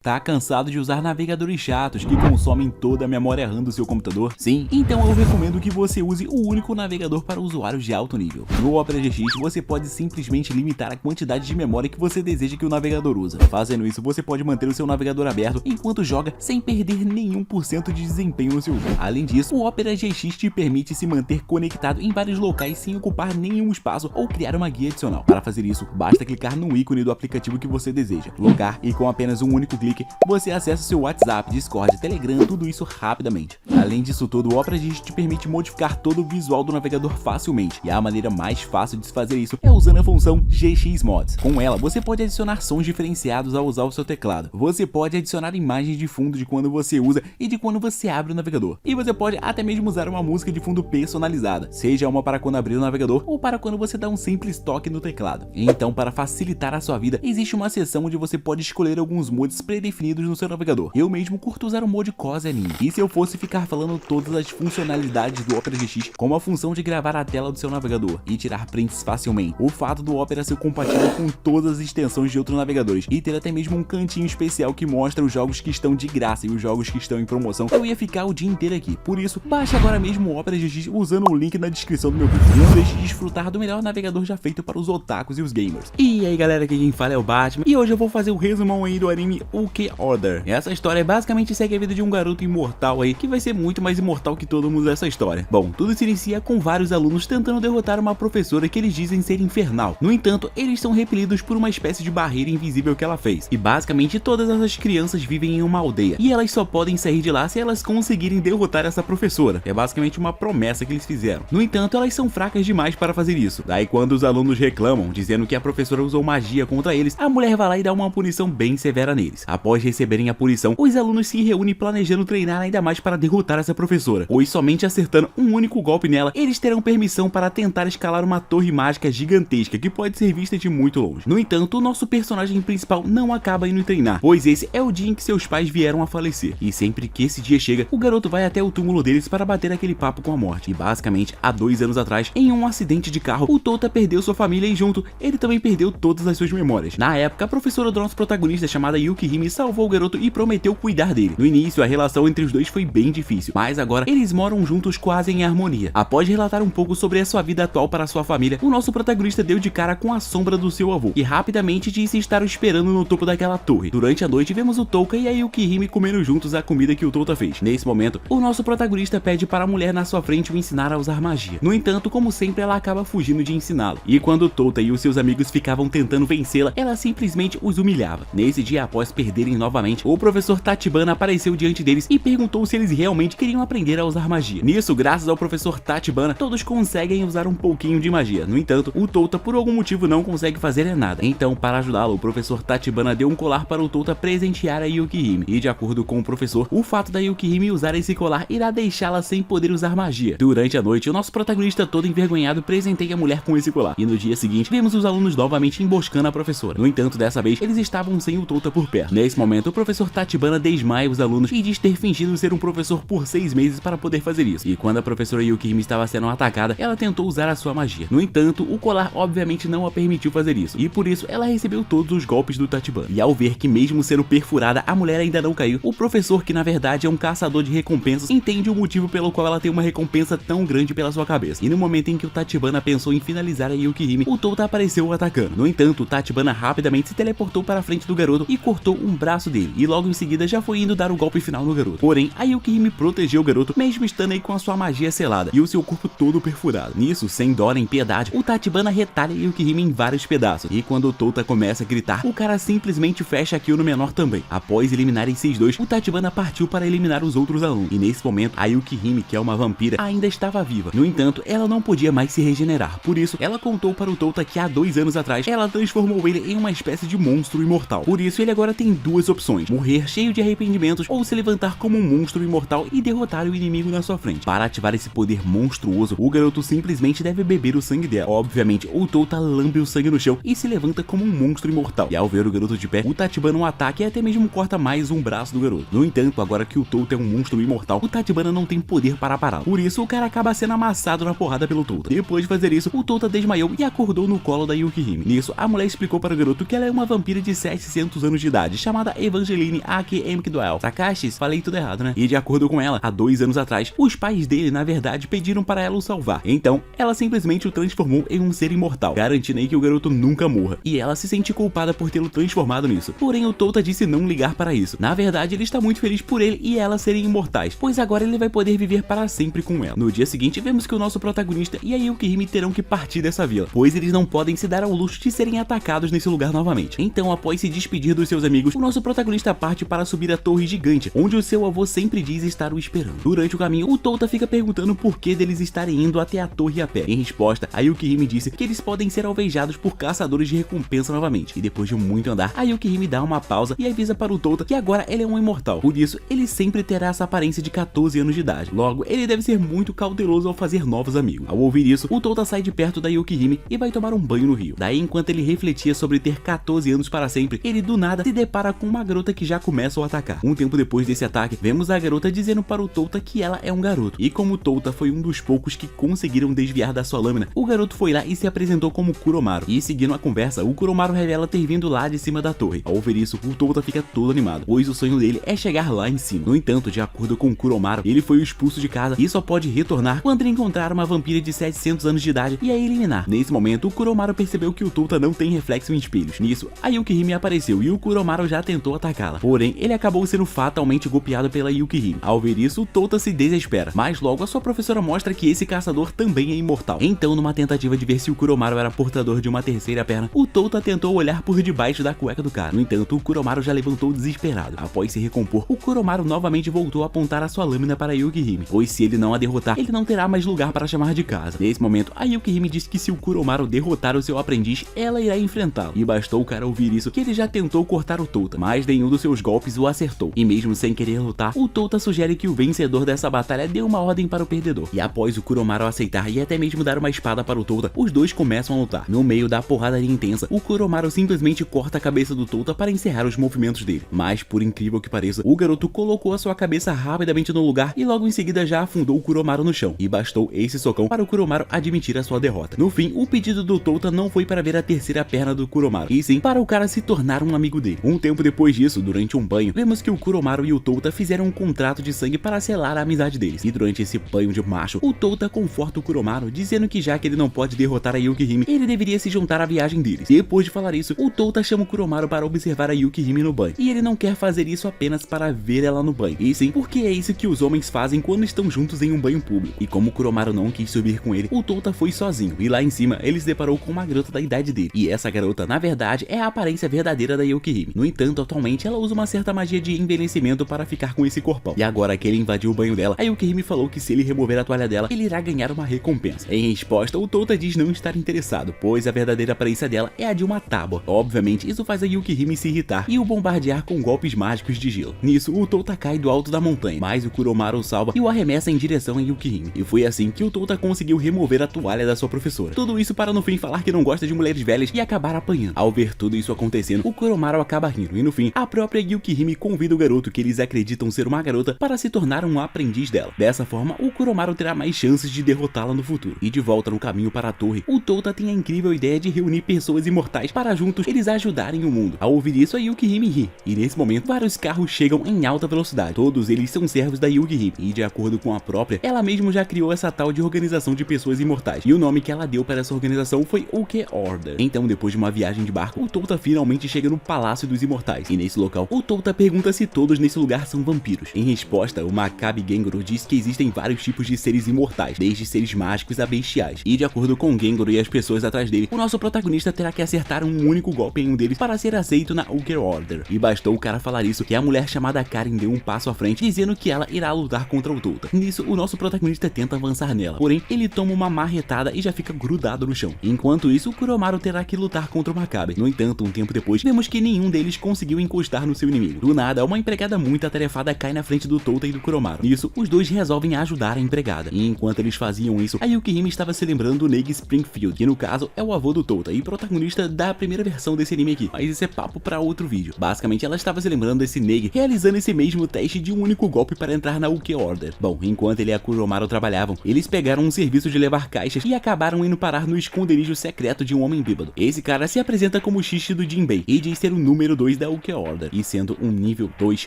Tá cansado de usar navegadores chatos que consomem toda a memória RAM do seu computador? Sim? Então eu recomendo que você use o único navegador para usuários de alto nível. No Opera GX você pode simplesmente limitar a quantidade de memória que você deseja que o navegador usa. Fazendo isso, você pode manter o seu navegador aberto enquanto joga sem perder nenhum por cento de desempenho no seu jogo. Além disso, o Opera GX te permite se manter conectado em vários locais sem ocupar nenhum espaço ou criar uma guia adicional. Para fazer isso, basta clicar no ícone do aplicativo que você deseja, logar e com apenas um único clique você acessa seu WhatsApp, Discord, Telegram, tudo isso rapidamente. Além disso tudo, o Opera GX te permite modificar todo o visual do navegador facilmente, e a maneira mais fácil de se fazer isso é usando a função GX Mods. Com ela, você pode adicionar sons diferenciados ao usar o seu teclado. Você pode adicionar imagens de fundo de quando você usa e de quando você abre o navegador. E você pode até mesmo usar uma música de fundo personalizada, seja uma para quando abrir o navegador ou para quando você dá um simples toque no teclado. Então, para facilitar a sua vida, existe uma seção onde você pode escolher alguns mods predefinidos no seu navegador. Eu mesmo curto usar o mod Cozy Anime. E se eu fosse ficar falando todas as funcionalidades do Opera GX, como a função de gravar a tela do seu navegador e tirar prints facilmente, o fato do Opera ser compatível com todas as extensões de outros navegadores e ter até mesmo um cantinho especial que mostra os jogos que estão de graça e os jogos que estão em promoção, eu ia ficar o dia inteiro aqui. Por isso, baixe agora mesmo o Opera GX usando o link na descrição do meu vídeo. Não deixe de desfrutar do melhor navegador já feito para os otakus e os gamers. E aí galera, aqui quem fala é o Batman e hoje eu vou fazer o resumão aí do anime OK Order. Essa história basicamente segue a vida de um garoto imortal aí, que vai ser muito mais imortal que todo mundo dessa história. Bom, tudo se inicia com vários alunos tentando derrotar uma professora que eles dizem ser infernal. No entanto, eles são repelidos por uma espécie de barreira invisível que ela fez. E basicamente todas essas crianças vivem em uma aldeia, e elas só podem sair de lá se elas conseguirem derrotar essa professora. É basicamente uma promessa que eles fizeram. No entanto, elas são fracas demais para fazer isso. Daí quando os alunos reclamam, dizendo que a professora usou magia contra eles, a mulher vai lá e dá uma punição bem severa neles. Após receberem a punição, os alunos se reúnem planejando treinar ainda mais para derrotar essa professora, pois somente acertando um único golpe nela, eles terão permissão para tentar escalar uma torre mágica gigantesca que pode ser vista de muito longe. No entanto, o nosso personagem principal não acaba indo treinar, pois esse é o dia em que seus pais vieram a falecer, e sempre que esse dia chega, o garoto vai até o túmulo deles para bater aquele papo com a morte. E basicamente, há 2 anos atrás, em um acidente de carro, o Tota perdeu sua família e junto, ele também perdeu todas as suas memórias. Na época, a professora do nosso protagonista, chamada Yukihime, salvou o garoto e prometeu cuidar dele. No início, a relação entre os dois foi bem difícil, mas agora eles moram juntos quase em harmonia. Após relatar um pouco sobre a sua vida atual para sua família, o nosso protagonista deu de cara com a sombra do seu avô, e rapidamente disse estar o esperando no topo daquela torre. Durante a noite, vemos o Touka e a Yukihime comendo juntos a comida que o Tota fez. Nesse momento, o nosso protagonista pede para a mulher na sua frente o ensinar a usar magia. No entanto, como sempre, ela acaba fugindo de ensiná-lo. E quando o Tota e os seus amigos ficavam tentando vencê-la, ela simplesmente os humilhava. Nesse dia, após perderem novamente, o professor Tachibana apareceu diante deles e perguntou se eles realmente queriam aprender a usar magia. Nisso, graças ao professor Tachibana, todos conseguem usar um pouquinho de magia. No entanto, o Tota por algum motivo não consegue fazer nada. Então, para ajudá-lo, o professor Tachibana deu um colar para o Tota presentear a Yukihime. E de acordo com o professor, o fato da Yukihime usar esse colar irá deixá-la sem poder usar magia. Durante a noite, o nosso protagonista todo envergonhado presenteia a mulher com esse colar. E no dia seguinte, vemos os alunos novamente emboscando a professora. No entanto, dessa vez, eles estavam sem o Tota por perto. Nesse momento, o professor Tachibana desmaia os alunos e diz ter fingido ser um professor por 6 meses para poder fazer isso. E quando a professora Yukihime estava sendo atacada, ela tentou usar a sua magia. No entanto, o colar obviamente não a permitiu fazer isso, e por isso ela recebeu todos os golpes do Tachibana. E ao ver que mesmo sendo perfurada, a mulher ainda não caiu, o professor, que na verdade é um caçador de recompensas, entende o motivo pelo qual ela tem uma recompensa tão grande pela sua cabeça. E no momento em que o Tachibana pensou em finalizar a Yukihime, o Tota apareceu o atacando. No entanto, o Tachibana rapidamente se teleportou para a frente do garoto e cortou um braço dele, e logo em seguida já foi indo dar o golpe final no garoto. Porém, a Yukihime protegeu o garoto, mesmo estando aí com a sua magia selada e o seu corpo todo perfurado. Nisso, sem dó nem piedade, o Tachibana retalha Yukihime em vários pedaços, e quando o Tota começa a gritar, o cara simplesmente fecha a kill no menor também. Após eliminarem 6-2, o Tachibana partiu para eliminar os outros alunos, e nesse momento, a Yukihime, que é uma vampira, ainda estava viva. No entanto, ela não podia mais se regenerar, por isso, ela contou para o Tota que há 2 anos atrás, ela transformou ele em uma espécie de monstro imortal. Por isso, ele agora tem 2 opções: morrer cheio de arrependimentos ou se levantar como um monstro imortal e e derrotar o inimigo na sua frente. Para ativar esse poder monstruoso, o garoto simplesmente deve beber o sangue dela. Obviamente, o Touta lambe o sangue no chão e se levanta como um monstro imortal. E ao ver o garoto de pé, o Tachibana o ataca e até mesmo corta mais um braço do garoto. No entanto, agora que o Touta é um monstro imortal, o Tachibana não tem poder para pará-lo. Por isso, o cara acaba sendo amassado na porrada pelo Touta. Depois de fazer isso, o Touta desmaiou e acordou no colo da Yukihime. Nisso, a mulher explicou para o garoto que ela é uma vampira de 700 anos de idade, chamada Evangeline Akemkdoel. Sakashis, falei tudo errado, né? E de acordo com ela, há 2 anos atrás, os pais dele, na verdade, pediram para ela o salvar. Então, ela simplesmente o transformou em um ser imortal, garantindo aí que o garoto nunca morra. E ela se sente culpada por tê-lo transformado nisso. Porém, o Touta disse não ligar para isso. Na verdade, ele está muito feliz por ele e ela serem imortais, pois agora ele vai poder viver para sempre com ela. No dia seguinte, vemos que o nosso protagonista e a Yukihime terão que partir dessa vila, pois eles não podem se dar ao luxo de serem atacados nesse lugar novamente. Então, após se despedir dos seus amigos, o nosso protagonista parte para subir a torre gigante, onde o seu avô sempre diz estar o esperando. Durante o caminho, o Touta fica perguntando por que deles estarem indo até a torre a pé. Em resposta, a Yukihime disse que eles podem ser alvejados por caçadores de recompensa novamente. E depois de muito andar, a Yukihime dá uma pausa e avisa para o Touta que agora ele é um imortal. Por isso, ele sempre terá essa aparência de 14 anos de idade. Logo, ele deve ser muito cauteloso ao fazer novos amigos. Ao ouvir isso, o Touta sai de perto da Yukihime e vai tomar um banho no rio. Daí, enquanto ele refletia sobre ter 14 anos para sempre, ele do nada se depara com uma garota que já começa a atacar. Um tempo depois desse ataque, vemos a garota dizendo para o Touta que ela é um garoto. E como o Touta foi um dos poucos que conseguiram desviar da sua lâmina, o garoto foi lá e se apresentou como Kuromaru. E seguindo a conversa, o Kuromaru revela ter vindo lá de cima da torre. Ao ver isso, o Touta fica todo animado, pois o sonho dele é chegar lá em cima. No entanto, de acordo com o Kuromaru, ele foi expulso de casa e só pode retornar quando ele encontrar uma vampira de 700 anos de idade e a eliminar. Nesse momento, o Kuromaru percebeu que o Touta não tem reflexo em espelhos. Nisso, a Yukihime apareceu e o Kuromaru já tentou atacá-la. Porém, ele acabou sendo fatalmente golpeado pela Yukihime. Ao ver isso, o Touta se desespera, mas logo a sua professora mostra que esse caçador também é imortal. Então, numa tentativa de ver se o Kuromaru era portador de uma terceira perna, o Touta tentou olhar por debaixo da cueca do cara. No entanto, o Kuromaru já levantou desesperado. Após se recompor, o Kuromaru novamente voltou a apontar a sua lâmina para a Yukihime, pois se ele não a derrotar, ele não terá mais lugar para chamar de casa. Nesse momento, a Yukihime diz que se o Kuromaru derrotar o seu aprendiz, ela irá enfrentá-lo. E bastou o cara ouvir isso que ele já tentou cortar o Touta, mas nenhum dos seus golpes o acertou. E mesmo sem querer lutar, o Touta sugere que o vencedor dessa batalha dê uma ordem para o perdedor. E após o Kuromaru aceitar e até mesmo dar uma espada para o Touta, os dois começam a lutar. No meio da porradaria intensa, o Kuromaru simplesmente corta a cabeça do Touta para encerrar os movimentos dele. Mas, por incrível que pareça, o garoto colocou a sua cabeça rapidamente no lugar e logo em seguida já afundou o Kuromaru no chão. E bastou esse socão para o Kuromaru admitir a sua derrota. No fim, o pedido do Touta não foi para ver a terceira perna do Kuromaru, e sim para o cara se tornar um amigo dele. Um tempo depois disso, durante um banho, vemos que o Kuromaru e o Touta fizeram um contrato de sangue para selar a amizade deles. E durante esse banho de macho, o Touta conforta o Kuromaru, dizendo que já que ele não pode derrotar a Yukihime, ele deveria se juntar à viagem deles. Depois de falar isso, o Touta chama o Kuromaru para observar a Yukihime no banho. E ele não quer fazer isso apenas para ver ela no banho, e sim porque é isso que os homens fazem quando estão juntos em um banho público. E como o Kuromaru não quis subir com ele, o Touta foi sozinho. E lá em cima, ele se deparou com uma garota da idade dele. E essa garota, na verdade, é a aparência verdadeira da Yukihime. No entanto, atualmente, ela usa uma certa magia de envelhecimento para ficar com esse corpão. E agora que ele invadiu o banho dela, a Yukihime falou que se ele remover a toalha dela, ele irá ganhar uma recompensa. Em resposta, o Touta diz não estar interessado, pois a verdadeira aparência dela é a de uma tábua. Obviamente, isso faz a Yukihime se irritar e o bombardear com golpes mágicos de gelo. Nisso, o Touta cai do alto da montanha, mas o Kuromaru o salva e o arremessa em direção a Yukihime. E foi assim que o Touta conseguiu remover a toalha da sua professora. Tudo isso para no fim falar que não gosta de mulheres velhas e acabar apanhando. Ao ver tudo isso acontecendo, o Kuromaru acaba rindo e no fim, a própria Yukihime convida o garoto que eles acreditam ser uma garota para se tornar um aprendiz dela. Dessa forma, o Kuromaru terá mais chances de derrotá-la no futuro. E de volta no caminho para a torre, o Touta tem a incrível ideia de reunir pessoas imortais para juntos eles ajudarem o mundo. Ao ouvir isso, a Yukihime ri. E nesse momento, vários carros chegam em alta velocidade. Todos eles são servos da Yukihime. E de acordo com a própria, ela mesma já criou essa tal de organização de pessoas imortais. E o nome que ela deu para essa organização foi Uke Order. Então, depois de uma viagem de barco, o Touta finalmente chega no Palácio dos Imortais. E nesse local, o Touta pergunta se todos nesse lugar são vampiros. Em resposta, o Makabe Gengoro diz que existem vários tipos de seres imortais, desde seres mágicos a bestiais. E de acordo com Gengoro e as pessoas atrás dele, o nosso protagonista terá que acertar um único golpe em um deles para ser aceito na Uke Order. E bastou o cara falar isso que a mulher chamada Karen deu um passo à frente, dizendo que ela irá lutar contra o Touta. Nisso, o nosso protagonista tenta avançar nela, porém ele toma uma marretada e já fica grudado no chão. Enquanto isso, o Kuromaru terá que lutar contra o Makabe. No entanto, um tempo depois, vemos que nenhum deles conseguiu encostar no seu inimigo. Do nada, uma empregada muito atarefada cai na frente do Touta e do Kuromaru. Nisso, os dois resolvem ajudar a empregada. E enquanto eles faziam isso, a Yukihime estava se lembrando do Neji Springfield, que no caso é o avô do Touta e protagonista da primeira versão desse anime aqui. Mas isso é papo pra outro vídeo. Basicamente, ela estava se lembrando desse Neji realizando esse mesmo teste de um único golpe para entrar na Uke Order. Bom, enquanto ele e a Kuromaru trabalhavam, eles pegaram um serviço de levar caixas e acabaram indo parar no esconderijo secreto de um homem bêbado. Esse cara se apresenta como Shishi do Jinbei e diz ser o número 2 da Uke Order. E sendo um nível 2,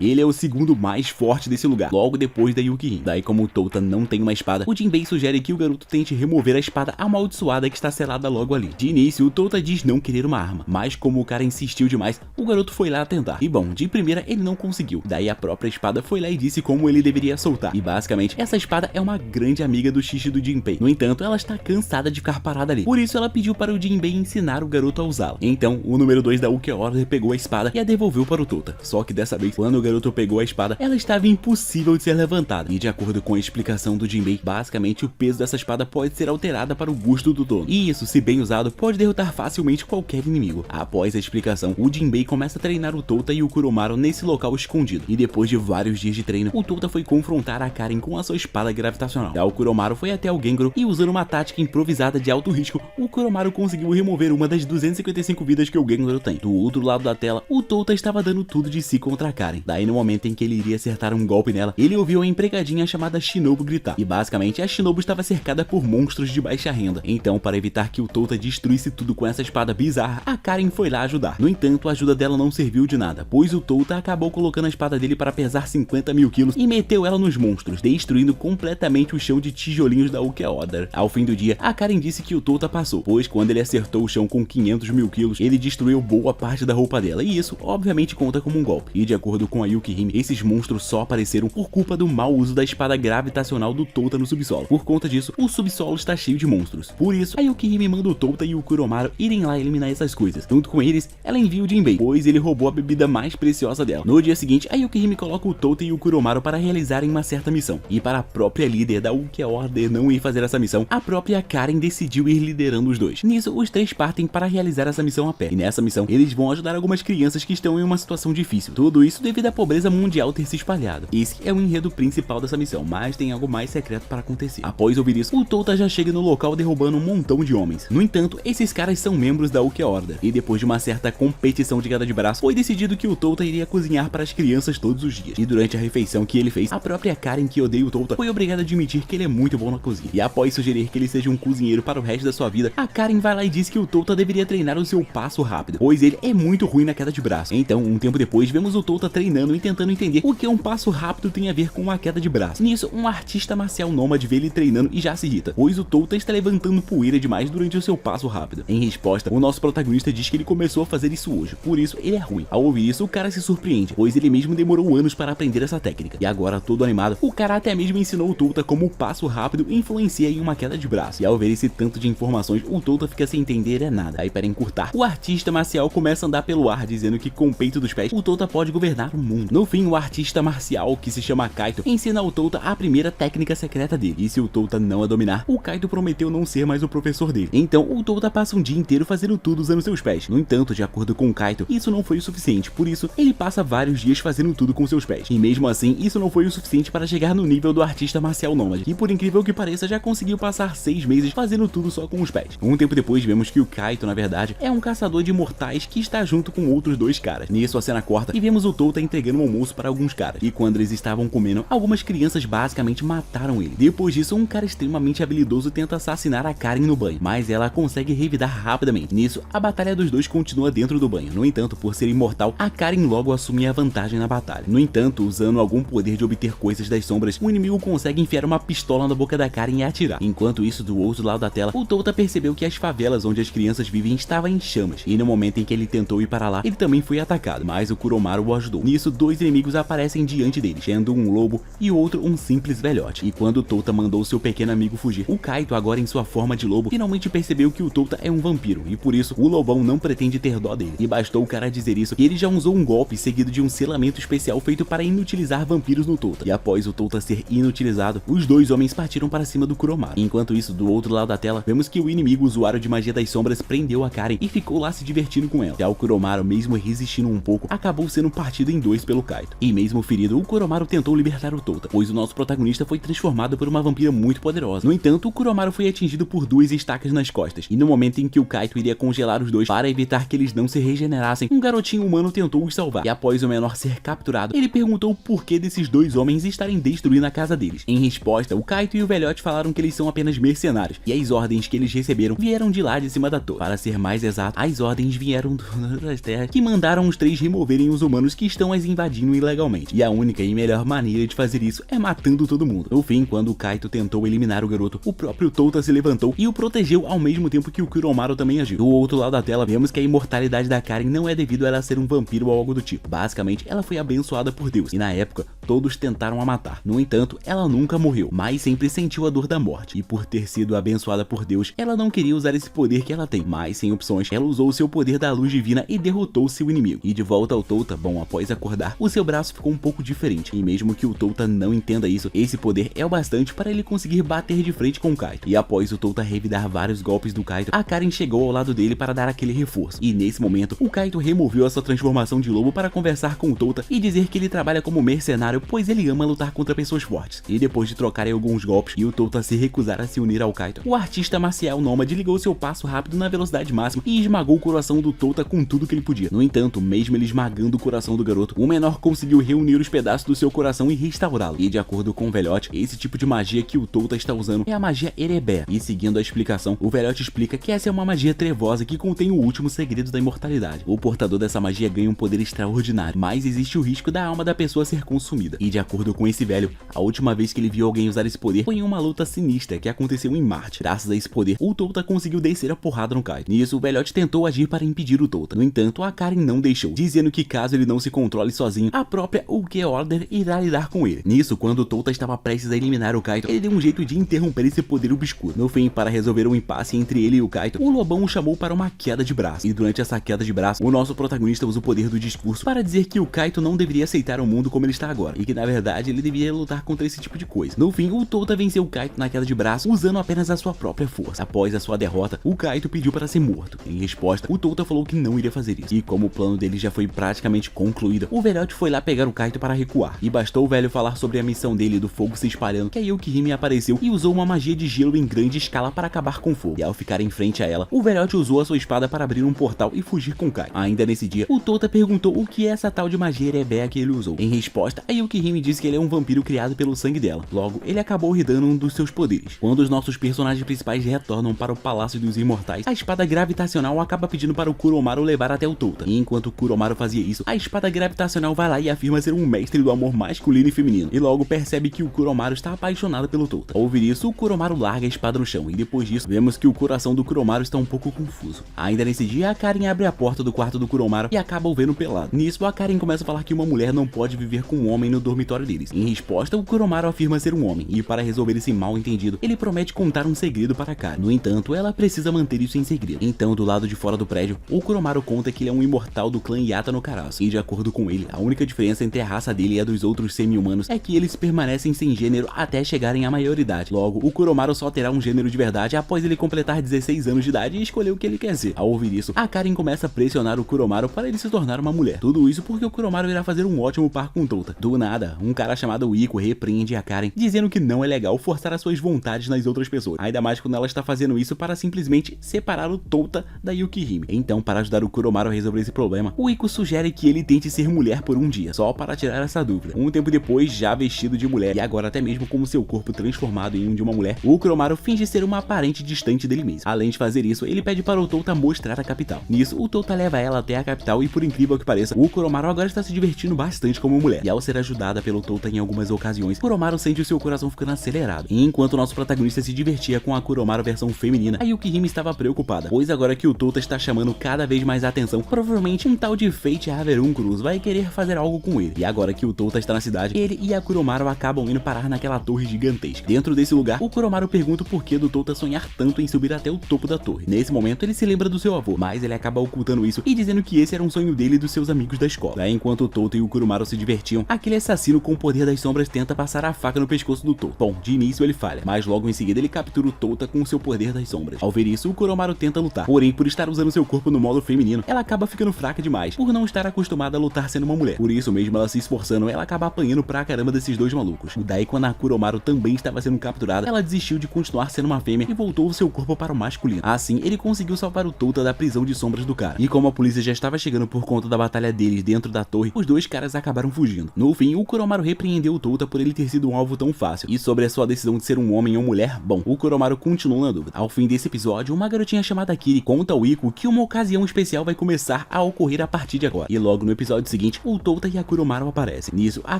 ele é o segundo mais forte desse lugar, logo depois da Yukihime. Daí, como o Touta não tem uma espada, o Jinbei sugere que o garoto tente remover a espada amaldiçoada que está selada logo ali. De início, o Touta diz não querer uma arma, mas como o cara insistiu demais, o garoto foi lá tentar. E bom, de primeira ele não conseguiu. Daí a própria espada foi lá e disse como ele deveria soltar. E basicamente, essa espada é uma grande amiga do Shishi do Jinbei. No entanto, ela está cansada de ficar parada ali. Por isso ela pediu para o Jinbei ensinar o garoto a usá-la. Então, o número 2 da Uke Order pegou a espada e a devolveu para o Touta. Só que dessa vez, quando o garoto pegou a espada, ela estava impossível de ser levantada. E de acordo com a explicação do Jinbei, basicamente o peso dessa espada pode ser alterada para o gosto do dono. E isso, se bem usado, pode derrotar facilmente qualquer inimigo. Após a explicação, o Jinbei começa a treinar o Touta e o Kuromaru nesse local escondido. E depois de vários dias de treino, o Touta foi confrontar a Karen com a sua espada gravitacional. Já o Kuromaru foi até o Gengoro e, usando uma tática improvisada de alto risco, o Kuromaru conseguiu remover uma das 255 vidas que o Gengoro tem. Do outro lado da tela, o Touta estava dando tudo de si contra a Karen. Daí, no momento em que ele iria acertar um golpe nela, ele ouviu a empregadinha chamada Shinobu gritar. E basicamente, a Shinobu estava cercada por monstros de baixa renda. Então, para evitar que o Touta destruísse tudo com essa espada bizarra, a Karen foi lá ajudar. No entanto, a ajuda dela não serviu de nada, pois o Touta acabou colocando a espada dele para pesar 50 mil quilos e meteu ela nos monstros, destruindo completamente o chão de tijolinhos da Uke Order. Ao fim do dia, a Karen disse que o Touta passou, pois quando ele acertou o chão com 500 mil quilos, ele destruiu boa parte da roupa dela, e isso obviamente conta como um golpe. E de acordo com a Yukihime, esses monstros só apareceram por culpa do mau uso da espada gravitacional do Touta no subsolo. Por conta disso, o subsolo está cheio de monstros. Por isso, a Yukihime manda o Touta e o Kuromaru irem lá eliminar essas coisas. Junto com eles, ela envia o Jinbei, pois ele roubou a bebida mais preciosa dela. No dia seguinte, a Yukihime coloca o Touta e o Kuromaru para realizarem uma certa missão. E para a própria líder da Uke Order não ir fazer essa missão, a própria Karen decidiu ir liderando os dois. Nisso, os três partem para realizar essa missão a pé. E nessa missão, eles vão ajudar algumas crianças que estão em uma situação difícil. Tudo isso devido à pobreza mundial ter se espalhado. Esse é o enredo principal dessa missão, mas tem algo mais secreto para acontecer. Após ouvir isso, o Touta já chega no local derrubando um montão de homens. No entanto, esses caras são membros da Uke Order. E depois de uma certa competição de queda de braço, foi decidido que o Touta iria cozinhar para as crianças todos os dias. E durante a refeição que ele fez, a própria Karen, que odeia o Touta, foi obrigada a admitir que ele é muito bom na cozinha. E após sugerir que ele seja um cozinheiro para o resto da sua vida, a Karen vai lá e diz que o Touta deveria treinar o seu passo rápido, pois ele é muito ruim na queda de braço. Então, um tempo depois, vemos o Touta treinando e tentando entender o que um passo rápido tem a ver com uma queda de braço. Nisso, um artista marcial nômade vê ele treinando e já se irrita, pois o Touta está levantando poeira demais durante o seu passo rápido. Em resposta, o nosso protagonista diz que ele começou a fazer isso hoje, por isso ele é ruim. Ao ouvir isso, o cara se surpreende, pois ele mesmo demorou anos para aprender essa técnica. E agora, todo animado, o cara até mesmo ensinou o Touta como o passo rápido influencia em uma queda de braço. E ao ver esse tanto de informações, o Touta fica sem entender nada. Aí, para encurtar, o artista marcial começa a andar pelo ar, dizendo que com o peito dos pés, o Touta pode governar o mundo. No fim, o artista marcial, que se chama Kaito, ensina ao Touta a primeira técnica secreta dele. E se o Touta não a dominar, o Kaito prometeu não ser mais o professor dele. Então, o Touta passa um dia inteiro fazendo tudo usando seus pés. No entanto, de acordo com o Kaito, isso não foi o suficiente. Por isso, ele passa vários dias fazendo tudo com seus pés. E mesmo assim, isso não foi o suficiente para chegar no nível do artista marcial nômade, que por incrível que pareça, já conseguiu passar 6 meses fazendo tudo só com os pés. Um tempo depois, vemos que o Kaito, na verdade, é um caçador de mortais que está junto com outros dois caras. Nisso, a cena corta e vemos o Touta entregando um almoço para alguns caras. E quando eles estavam comendo, algumas crianças basicamente mataram ele. Depois disso, um cara extremamente habilidoso tenta assassinar a Karen no banho, mas ela consegue revidar rapidamente. Nisso, a batalha dos dois continua dentro do banho. No entanto, por ser imortal, a Karen logo assume a vantagem na batalha. No entanto, usando algum poder de obter coisas das sombras, o inimigo consegue enfiar uma pistola na boca da Karen e atirar. Enquanto isso, do outro lado da tela, o Touta percebeu que as favelas onde as crianças vivem estavam em chamas. E no momento em que ele tentou ir para lá, ele também foi atacado, mas o Kuromaru o ajudou. Nisso, dois inimigos aparecem diante dele, sendo um lobo e o outro um simples velhote. E quando o Touta mandou seu pequeno amigo fugir, o Kaito, agora em sua forma de lobo, finalmente percebeu que o Touta é um vampiro, e por isso o lobão não pretende ter dó dele. E bastou o cara dizer isso, que ele já usou um golpe seguido de um selamento especial feito para inutilizar vampiros no Touta. E após o Touta ser inutilizado, os dois homens partiram para cima do Kuromaru. Enquanto isso, do outro lado da tela, vemos que o inimigo usuário de magia das sombras prendeu a Karen e ficou lá se divertindo com ela. Já o Kuromaru, mesmo resistindo um pouco, acabou sendo partido em dois pelo Kaito. E mesmo ferido, o Kuromaru Kuromaru tentou libertar o Touta, pois o nosso protagonista foi transformado por uma vampira muito poderosa. No entanto, o Kuromaru foi atingido por 2 estacas nas costas, e no momento em que o Kaito iria congelar os dois para evitar que eles não se regenerassem, um garotinho humano tentou os salvar, e após o menor ser capturado, ele perguntou o porquê desses 2 homens estarem destruindo a casa deles. Em resposta, o Kaito e o velhote falaram que eles são apenas mercenários, e as ordens que eles receberam vieram de lá de cima da torre. Para ser mais exato, as ordens vieram das terras, que mandaram os 3 removerem os humanos que estão as invadindo ilegalmente, e a única e melhor maneira de fazer isso é matando todo mundo. No fim, quando o Kaito tentou eliminar o garoto, o próprio Touta se levantou e o protegeu ao mesmo tempo que o Kuromaru também agiu. Do outro lado da tela, vemos que a imortalidade da Karen não é devido a ela ser um vampiro ou algo do tipo. Basicamente, ela foi abençoada por Deus, e na época, todos tentaram a matar. No entanto, ela nunca morreu, mas sempre sentiu a dor da morte, e por ter sido abençoada por Deus, ela não queria usar esse poder que ela tem, mas sem opções, ela usou o seu poder da luz divina e derrotou seu inimigo. E de volta ao Touta, bom, após acordar, o seu braço ficou um pouco diferente, e mesmo que o Touta não entenda isso, esse poder é o bastante para ele conseguir bater de frente com o Kaito. E após o Touta revidar vários golpes do Kaito, a Karen chegou ao lado dele para dar aquele reforço, e nesse momento, o Kaito removeu a sua transformação de lobo para conversar com o Touta e dizer que ele trabalha como mercenário, pois ele ama lutar contra pessoas fortes. E depois de trocarem alguns golpes e o Touta se recusar a se unir ao Kaito, o artista marcial nômade ligou seu passo rápido na velocidade máxima e esmagou o coração do Touta com tudo que ele podia. No entanto, mesmo ele esmagando o coração do garoto, o menor conseguiu reunir os pedaços do seu coração e restaurá-lo. E de acordo com o velhote, esse tipo de magia que o Touta está usando é a magia Erebé. E seguindo a explicação, o velhote explica que essa é uma magia trevosa que contém o último segredo da imortalidade. O portador dessa magia ganha um poder extraordinário, mas existe o risco da alma da pessoa ser consumida. E de acordo com esse velho, a última vez que ele viu alguém usar esse poder foi em uma luta sinistra que aconteceu em Marte. Graças a esse poder, o Touta conseguiu descer a porrada no Kaito. Nisso, o velhote tentou agir para impedir o Touta. No entanto, a Karen não deixou, dizendo que caso ele não se controle sozinho, a própria Uke Order irá lidar com ele. Nisso, quando o Touta estava prestes a eliminar o Kaito, ele deu um jeito de interromper esse poder obscuro. No fim, para resolver um impasse entre ele e o Kaito, o lobão o chamou para uma queda de braço. E durante essa queda de braço, o nosso protagonista usa o poder do discurso para dizer que o Kaito não deveria aceitar o mundo como ele está agora, e que na verdade ele deveria lutar contra esse tipo de coisa. No fim, o Touta venceu o Kaito na queda de braço usando apenas a sua própria força. Após a sua derrota, o Kaito pediu para ser morto. Em resposta, o Touta falou que não iria fazer isso. E como o plano dele já foi praticamente concluído, o velhote foi lá pegar o Kaito para recuar. E bastou o velho falar sobre a missão dele do fogo se espalhando, que a Yukihime apareceu e usou uma magia de gelo em grande escala para acabar com o fogo. E ao ficar em frente a ela, o velhote usou a sua espada para abrir um portal e fugir com o Kaito. Ainda nesse dia, o Touta perguntou o que é essa tal de magia Erebé que ele usou. Em resposta, a Yukihime disse que ele é um vampiro criado pelo sangue dela. Logo, ele acabou herdando um dos seus poderes. Quando os nossos personagens principais retornam para o Palácio dos Imortais, a espada gravitacional acaba pedindo para o Kuromaru levar até o Touta. E enquanto o Kuromaru fazia isso, a espada gravitacional vai lá e afirma ser um mestre do amor masculino e feminino. E logo percebe que o Kuromaru está apaixonado pelo Touta. Ao ouvir isso, o Kuromaru larga a espada no chão. E depois disso, vemos que o coração do Kuromaru está um pouco confuso. Ainda nesse dia, a Karen abre a porta do quarto do Kuromaru e acaba o vendo pelado. Nisso, a Karen começa a falar que uma mulher não pode viver com um homem no dormitório deles. Em resposta, o Kuromaru afirma ser um homem. E para resolver esse mal entendido, ele promete contar um segredo para a Karen. No entanto, ela precisa manter isso em segredo. Então, do lado de fora do prédio, o Kuromaru conta que ele é um imortal do clã Yata no Karasu. E de acordo com ele, a única diferença entre a raça dele e a dos outros semi-humanos é que eles permanecem sem gênero até chegarem à maioridade. Logo, o Kuromaru só terá um gênero de verdade após ele completar 16 anos de idade e escolher o que ele quer ser. Ao ouvir isso, a Karen começa a pressionar o Kuromaru para ele se tornar uma mulher. Tudo isso porque o Kuromaru irá fazer um ótimo par com o Touta. Do nada, um cara chamado Iko repreende a Karen, dizendo que não é legal forçar as suas vontades nas outras pessoas. Ainda mais quando ela está fazendo isso para simplesmente separar o Touta da Yukihime. Então, para ajudar o Kuromaru a resolver esse problema, o Iko sugere que ele tente ser mulher por um dia, só para tirar essa dúvida. Um tempo depois, já vestido de mulher, e agora até mesmo com seu corpo transformado em um de uma mulher, o Kuromaru finge ser uma parente distante dele mesmo. Além de fazer isso, ele pede para o Touta mostrar a capital. Nisso, o Touta leva ela até a capital e, por incrível que pareça, o Kuromaru agora está se divertindo bastante como mulher. E ao ser ajudada pelo Touta em algumas ocasiões, Kuromaru sente o seu coração ficando acelerado. E enquanto o nosso protagonista se divertia com a Kuromaru versão feminina, a Yukihime estava preocupada, pois agora que o Touta está chamando cada vez mais a atenção, provavelmente um tal de Fate Haveruncruz vai querer fazer algo com ele. E agora que o Touta está na cidade, ele e a Kuromaru acabam indo parar naquela torre gigantesca. Dentro desse lugar, o Kuromaru pergunta o porquê do Touta sonhar tanto em subir até o topo da torre. Nesse momento, ele se lembra do seu avô, mas ele acaba ocultando isso e dizendo que esse era um sonho dele e dos seus amigos da escola. Enquanto o Touta e o Kuromaru se divertiam, aquele assassino com o poder das sombras tenta passar a faca no pescoço do Touta. Bom, de início ele falha, mas logo em seguida ele captura o Touta com o seu poder das sombras. Ao ver isso, o Kuromaru tenta lutar, porém por estar usando seu corpo no modo feminino, ela acaba ficando fraca demais, por não estar acostumada a lutar sendo uma mulher. Por isso mesmo, ela se esforçando, ela acaba apanhando pra caramba desses dois malucos. Daí quando a Kuromaru também estava sendo capturada, ela desistiu de continuar sendo uma fêmea e voltou o seu corpo para o masculino. Assim, ele conseguiu salvar o Touta da prisão de sombras do cara. E como a polícia já estava chegando por conta da batalha deles dentro da torre, os dois caras acabaram fugindo. No fim, o Kuromaru repreendeu o Touta por ele ter sido um alvo tão fácil. E sobre a sua decisão de ser um homem ou mulher, bom, o Kuromaru continuou na dúvida. Ao fim desse episódio, uma garotinha chamada Kiri conta ao Ico que uma ocasião especial vai começar a ocorrer a partir de agora. E logo no episódio seguinte, o Touta e a Kuromaru aparecem. Nisso, a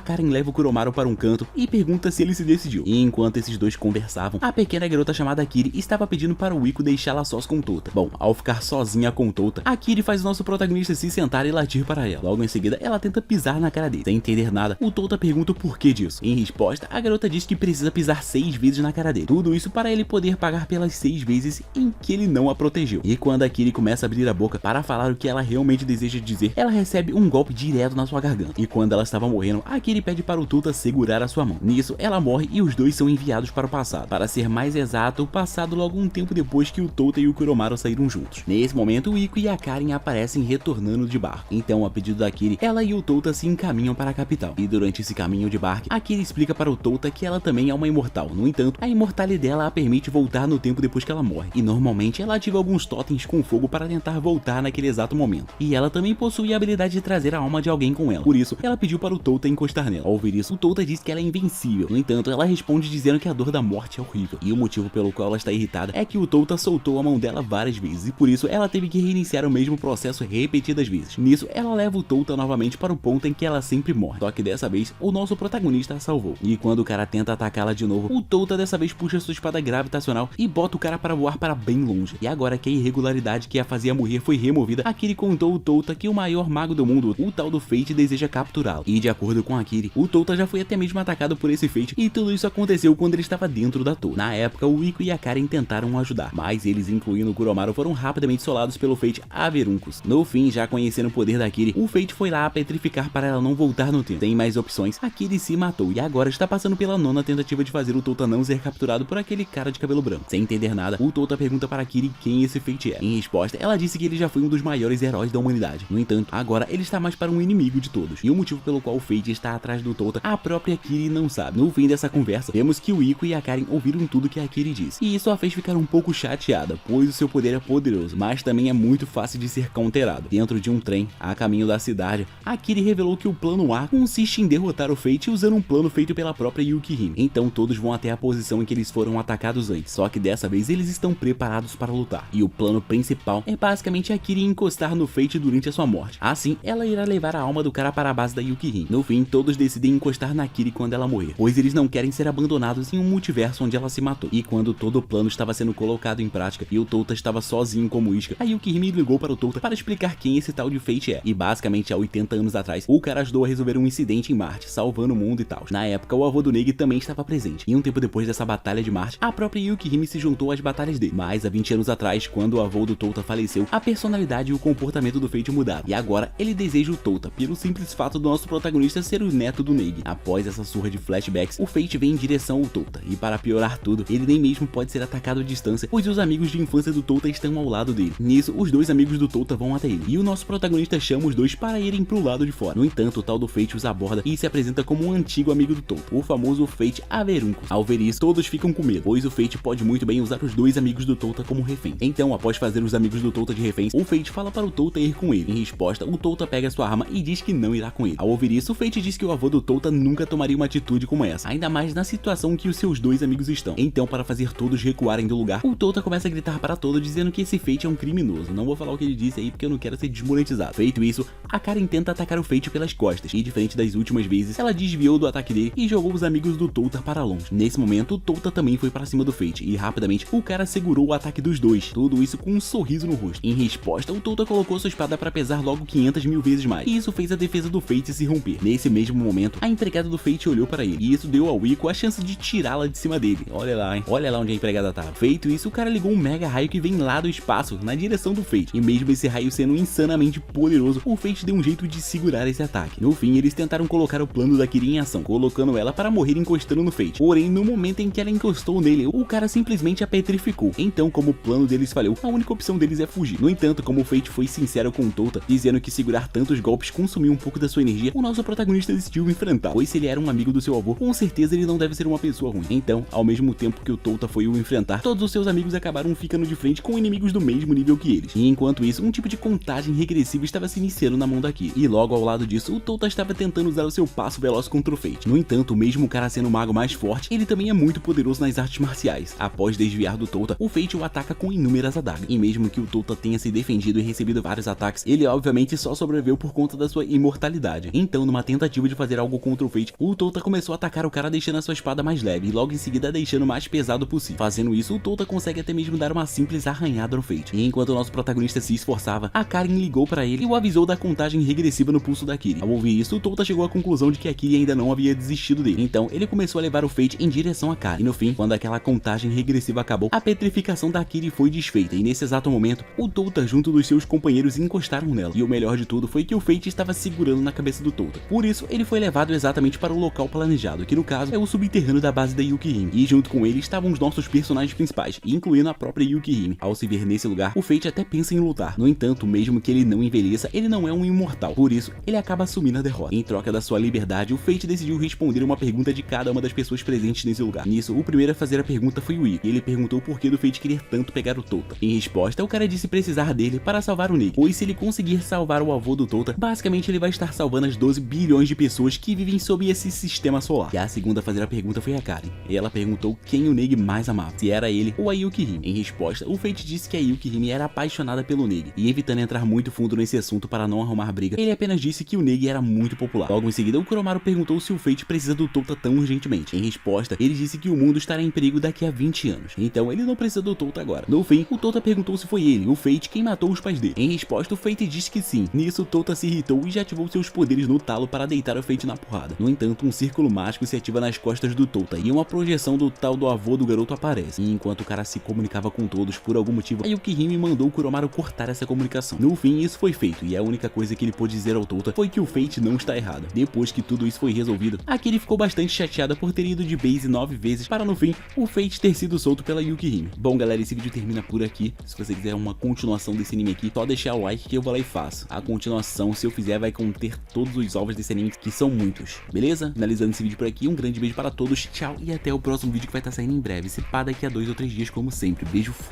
Karen leva o Kuromaru para um canto e pergunta se ele se decidiu. E enquanto esses dois conversavam, a pequena garota chamada Kiri estava pedindo para o Ico deixá-la sós com o Touta. Bom, ao ficar sozinha com o Touta, a Kiri faz o nosso protagonista se sentar e latir para ela. Logo em seguida, ela tenta pisar na cara dele. Sem entender nada, o Touta pergunta o porquê disso. Em resposta, a garota diz que precisa pisar 6 vezes na cara dele. Tudo isso para ele poder pagar pelas 6 vezes em que ele não a protegeu. E quando a Kiri começa a abrir a boca para falar o que ela realmente deseja dizer, ela recebe um golpe direto na sua garganta. E quando ela estava morrendo, a Kiri pede para o Touta segurar a sua mão. Nisso, ela morre e os dois são enviados para o passado. Para ser mais exato, o passado logo um tempo depois que o Touta e o Kuromaru saíram juntos. Nesse momento, o Ico e a Karen aparecem retornando de barco. Então, a pedido da Kiri, ela e o Touta se encaminham para a capital. E durante esse caminho de barco, a Kiri explica para o Touta que ela também é uma imortal. No entanto, a imortalidade dela a permite voltar no tempo depois que ela morre. E normalmente ela ativa alguns totens com fogo para tentar voltar naquele exato momento. E ela também possui a habilidade de trazer a alma de alguém com ela. Por isso, ela pediu para o Touta encostar nela. Ao ouvir isso, o Touta diz que ela é invencível. No entanto, ela responde dizendo que a dor da morte é horrível. E o motivo pelo qual ela está irritada é que o Touta soltou a mão dela várias vezes. E por isso, ela teve que reiniciar o mesmo processo repetidas vezes. Nisso, ela leva o Touta novamente para o ponto em que ela sempre morre. Só que dessa vez, o nosso protagonista a salvou. E quando o cara tenta atacá-la de novo, o Touta dessa vez puxa sua espada gravitacional e bota o cara para voar para bem longe. E agora que a irregularidade que a fazia morrer foi removida, a Kiri contou ao Touta que o maior mago do mundo, o tal do Fate, deseja capturá-lo. E de acordo com a Kiri, o Touta já foi até mesmo atacado por esse Fate, e tudo isso aconteceu quando ele estava dentro da torre. Na época, o Ico e a Karen tentaram ajudar, mas eles, incluindo o Kuromaru, foram rapidamente solados pelo Fate Averuncus. No fim, já conhecendo o poder da Kiri, o Fate foi lá a petrificar para ela não voltar no tempo. Sem mais opções, a Kiri se matou e agora está passando pela 9ª tentativa de fazer o Touta não ser capturado por aquele cara de cabelo branco. Sem entender nada, o Touta pergunta para Kiri quem esse Fate é. Em resposta, ela disse que ele já foi um dos maiores heróis da humanidade. No entanto, agora ele está mais para um inimigo de todos. E o motivo pelo qual o Fate está atrás do Touta, a própria Kiri não sabe. No fim dessa conversa, vemos que o Ico e a Karen ouviram tudo que a Kiri disse. E isso a fez ficar um pouco chateada, pois o seu poder é poderoso, mas também é muito fácil de ser counterado. Dentro de um trem, a caminho da cidade, a Kiri revelou que o plano A consiste em derrotar o Fate usando um plano feito pela própria Yukihime. Então todos vão até a posição em que eles foram atacados antes, só que dessa vez eles estão preparados para lutar. E o plano principal é basicamente a Kiri encostar no Fate durante a sua morte. Assim, ela irá levar a alma do cara para a base da Yukihime. No fim, todos decidem encostar na Kiri quando ela morrer, pois eles não querem ser abandonados em um multiverso onde ela se matou. E quando todo o plano estava sendo colocado em prática e o Touta estava sozinho como isca, a Yukihime ligou para o Touta para explicar quem esse tal de Fate é. E basicamente há 80 anos atrás, o cara ajudou a resolver um incidente em Marte, salvando o mundo e tal. Na época, o avô do Negi também estava presente. E um tempo depois dessa batalha de Marte, a própria Yukihime se juntou às batalhas dele. Mas há 20 anos atrás, quando o avô do Touta faleceu, a personalidade e o comportamento do Fate mudaram. E agora, ele deseja o Touta, pelo simples fato do nosso protagonista ser o neto do Negi. Após essa surra de flashbacks, o Fate vem em direção ao Touta. E para piorar tudo, ele nem mesmo pode ser atacado à distância, pois os amigos de infância do Touta estão ao lado dele. Nisso, os dois amigos do Touta vão até ele. E o nosso protagonista chama os dois para irem pro lado de fora. No entanto, o tal do Fate os aborda e se apresenta como um antigo amigo do Touta, o famoso Fate Averuncus. Ao ver isso, todos ficam com medo, pois o Fate pode muito bem usar os dois amigos do Touta como refém. Então, após fazer os amigos do Touta de reféns, o Fate fala para o Touta ir com ele. Em resposta, o Touta pega sua arma e diz que não irá com ele. Ao ouvir isso, o Fate diz que o avô do Touta nunca tomaria uma atitude como essa, ainda mais na situação em que os seus dois amigos estão. Então, para fazer todos recuarem do lugar, o Touta começa a gritar para todos dizendo que esse Fate é um criminoso. Não vou falar o que ele disse aí porque eu não quero ser desmonetizado. Feito isso, a Karen tenta atacar o Fate pelas costas e, diferente das últimas vezes, ela desviou do ataque dele e jogou os amigos do Touta para longe. Nesse momento, o Touta também foi para cima do Fate e rapidamente o cara segurou o ataque dos dois, tudo isso com um sorriso no rosto. Em resposta, o Touta colocou sua espada para pesar logo 500 mil vezes mais, e isso fez a defesa do Fate se romper. Nesse mesmo momento, a empregada do Fate olhou para ele, e isso deu ao Ico a chance de tirá-la de cima dele. Olha lá, hein? Olha lá onde a empregada tava. Feito isso, o cara ligou um mega raio que vem lá do espaço, na direção do Fate, e mesmo esse raio sendo insanamente poderoso, o Fate deu um jeito de segurar esse ataque. No fim, eles tentaram colocar o plano da Kiri em ação, colocando ela para morrer encostando no Fate. Porém, no momento em que ela encostou nele, o cara simplesmente a petrificou. Então, como o plano deles falhou, a única opção deles é fugir. No entanto, como o Fate foi sincero com o Touta, dizendo que segurar tantos golpes consumiu um pouco da sua energia, o nosso protagonista decidiu enfrentar, pois se ele era um amigo do seu avô, com certeza ele não deve ser uma pessoa ruim. Então, ao mesmo tempo que o Touta foi o enfrentar, todos os seus amigos acabaram ficando de frente com inimigos do mesmo nível que eles. E enquanto isso, um tipo de contagem regressiva estava se iniciando na mão da Kiri. E logo ao lado disso, o Touta estava tentando usar o seu passo veloz contra o Fate. No entanto, mesmo o cara sendo o mago mais forte, ele também é muito poderoso nas artes marciais. Após desviar do Touta, o Fate o ataca com inúmeras adagas. E mesmo que o Touta tenha se defendido e recebido vários ataques, ele obviamente só sobreviveu por conta da sua imortalidade. Então, numa tentativa de fazer algo contra o Fate, o Touta começou a atacar o cara deixando a sua espada mais leve e logo em seguida deixando o mais pesado possível. Fazendo isso, o Touta consegue até mesmo dar uma simples arranhada no Fate. E enquanto o nosso protagonista se esforçava, a Karin ligou para ele e o avisou da contagem regressiva no pulso da Kiri. Ao ouvir isso, o Touta chegou à conclusão de que a Kiri ainda não havia desistido dele. Então, ele começou a levar o Fate em direção a Karin. E no fim, quando aquela contagem regressiva acabou, a petrificação da Kiri foi desfeita. E nesse exato momento, o Touta junto dos seus companheiros encostaram nela. E o melhor de tudo foi que o Fate estava segurando na cabeça do Touta. Por isso, ele foi levado exatamente para o local planejado, que no caso é o subterrâneo da base da Yukihime. E junto com ele estavam os nossos personagens principais, incluindo a própria Yukihime. Ao se ver nesse lugar, o Fate até pensa em lutar. No entanto, mesmo que ele não envelheça, ele não é um imortal. Por isso, ele acaba assumindo a derrota. Em troca da sua liberdade, o Fate decidiu responder uma pergunta de cada uma das pessoas presentes nesse lugar. Nisso, o primeiro a fazer a pergunta foi o Ikki. Ele perguntou por que do Fate querer tanto pegar o Touta. Em resposta, o cara disse precisar dele para salvar o Neji, pois se ele conseguir salvar o avô do Touta, basicamente ele vai estar salvando as 12 bilhões de pessoas que vivem sob esse sistema solar. E a segunda a fazer a pergunta foi a Karin. E ela perguntou quem o Neji mais amava, se era ele ou a Yukihime. Em resposta, o Fate disse que a Yukihime era apaixonada pelo Neji, e evitando entrar muito fundo nesse assunto para não arrumar briga, ele apenas disse que o Neji era muito popular. Logo em seguida, o Kuromaru perguntou se o Fate precisa do Touta tão urgentemente. Em resposta, ele disse que o mundo estará em perigo daqui a 20 anos, então ele não precisa do Touta agora. No fim, o Touta perguntou se foi ele, o Fate, quem matou os pais dele. Em resposta, o Fate disse que sim. Nisso, o Touta se irritou e já ativou seus poderes no talo para deitar o Fate na porrada. No entanto, um círculo mágico se ativa nas costas do Touta e uma projeção do tal do avô do garoto aparece. E enquanto o cara se comunicava com todos por algum motivo, a Yukihime mandou o Kuromaru cortar essa comunicação. No fim, isso foi feito e a única coisa que ele pôde dizer ao Touta foi que o Fate não está errado. Depois que tudo isso foi resolvido, a Kiri ficou bastante chateada por ter ido de base 9 vezes para no fim o Fate ter sido solto pela Yukihime. Bom galera, esse vídeo termina por aqui. Se você quiser uma continuação desse anime aqui, só deixar o like que eu vou lá e faço. A continuação, se eu fizer, vai conter todos os ovos desse anime, que são muitos. Beleza? Finalizando esse vídeo por aqui, um grande beijo para todos, tchau e até o próximo vídeo que vai estar saindo em breve. Se pá, daqui a 2 ou 3 dias como sempre. Beijo, fui.